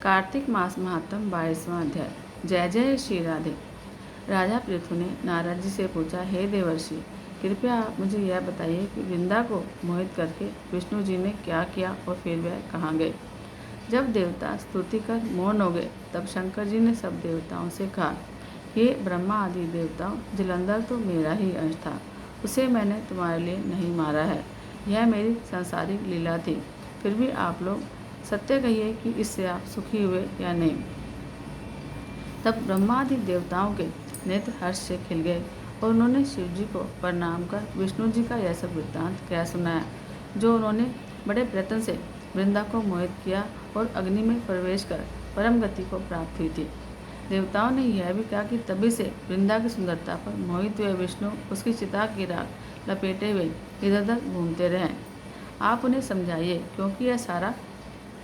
कार्तिक मास महात्म 22वां अध्याय। जय जय श्री राधे। राजा पृथु ने नारद जी से पूछा, हे देवर्षि, कृपया आप मुझे यह बताइए कि वृंदा को मोहित करके विष्णु जी ने क्या किया और फिर वह कहाँ गए। जब देवता स्तुति कर मौन हो गए तब शंकर जी ने सब देवताओं से कहा, हे ब्रह्मा आदि देवताओं, जलंधर तो मेरा ही अंश था, उसे मैंने तुम्हारे लिए नहीं मारा है। यह मेरी सांसारिक लीला थी। फिर भी आप लोग सत्य कहिए कि इससे आप सुखी हुए या नहीं। तब ब्रह्मादि देवताओं के नेत्र हर्ष से खिल गए और उन्होंने शिव जी को प्रणाम कर विष्णु जी का यह सब वृत्तांत कह सुनाया, जो उन्होंने बड़े प्रयत्न से वृंदा को मोहित किया और अग्नि में प्रवेश कर परम गति को प्राप्त हुई थी। देवताओं ने यह भी कहा कि तभी से वृंदा की सुंदरता पर मोहित हुए विष्णु उसकी चिता की राख लपेटे हुए इधर उधर घूमते रहे। आप उन्हें समझाइए, क्योंकि यह सारा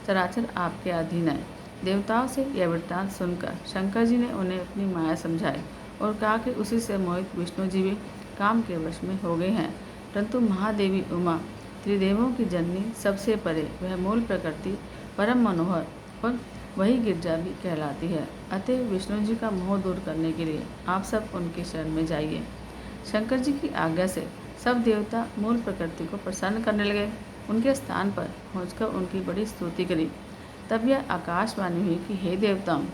चराचर आपके अधीन है। देवताओं से यह वृत्तांत सुनकर शंकर जी ने उन्हें अपनी माया समझाई और कहा कि उसी से मोहित विष्णु जी भी काम के वश में हो गए हैं। परंतु महादेवी उमा, त्रिदेवों की जननी, सबसे परे वह मूल प्रकृति परम मनोहर और वही गिरजा भी कहलाती है। अतः विष्णु जी का मोह दूर करने के लिए आप सब उनके शरण में जाइए। शंकर जी की आज्ञा से सब देवता मूल प्रकृति को प्रसन्न करने लगे। उनके स्थान पर पहुंचकर उनकी बड़ी स्तुति करी। तब यह आकाशवाणी हुई कि हे देवताओं,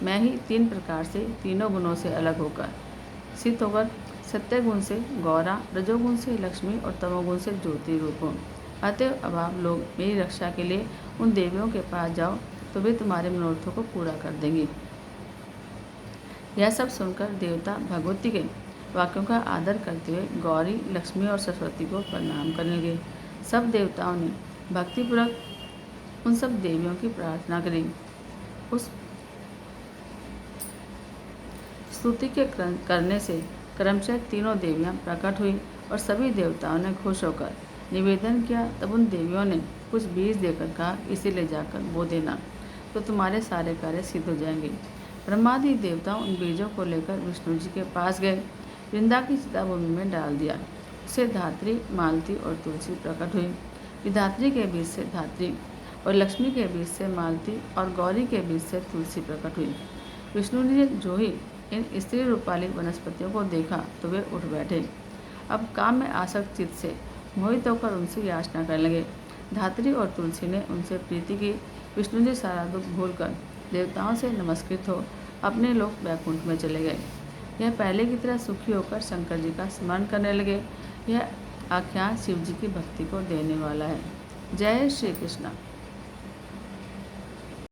मैं ही तीन प्रकार से, तीनों गुणों से अलग होकर सिद्ध होकर सत्य गुण से गौरा, रजोगुण से लक्ष्मी और तमोगुण से ज्योति रूप हूँ। अतः अब आप लोग मेरी रक्षा के लिए उन देवियों के पास जाओ, तो वे तुम्हारे मनोरथों को पूरा कर देंगी। यह सब सुनकर देवता भगवती के वाक्यों का आदर करते हुए गौरी, लक्ष्मी और सरस्वती को प्रणाम करने लगे। सब देवताओं ने भक्तिपूर्वक उन सब देवियों की प्रार्थना करी। उस स्तुति के करने से क्रमशः तीनों देवियां प्रकट हुई और सभी देवताओं ने खुश होकर निवेदन किया। तब उन देवियों ने कुछ बीज देकर कहा, इसे ले जाकर बो देना, तो तुम्हारे सारे कार्य सिद्ध हो जाएंगे। ब्रह्मादि देवता उन बीजों को लेकर विष्णु जी के पास गए, वृंदा की चिता भूमि में डाल दिया। उससे धात्री, मालती और तुलसी प्रकट हुई। विधात्री के बीच से धात्री और लक्ष्मी के बीच से मालती और गौरी के बीच से तुलसी प्रकट हुई। विष्णु ने जो ही इन स्त्री रूप वाली वनस्पतियों को देखा तो वे उठ बैठे। अब काम में आसक्त चित्त से मोहित होकर उनसे याचना करने लगे। धात्री और तुलसी ने उनसे प्रीति की। विष्णु जी सारा दुख भूलकर देवताओं से नमस्कृत हो अपने लोक वैकुंठ में चले गए। यह पहले की तरह सुखी होकर शंकर जी का स्मरण करने लगे। यह आख्यान शिव जी की भक्ति को देने वाला है। जय श्री कृष्ण।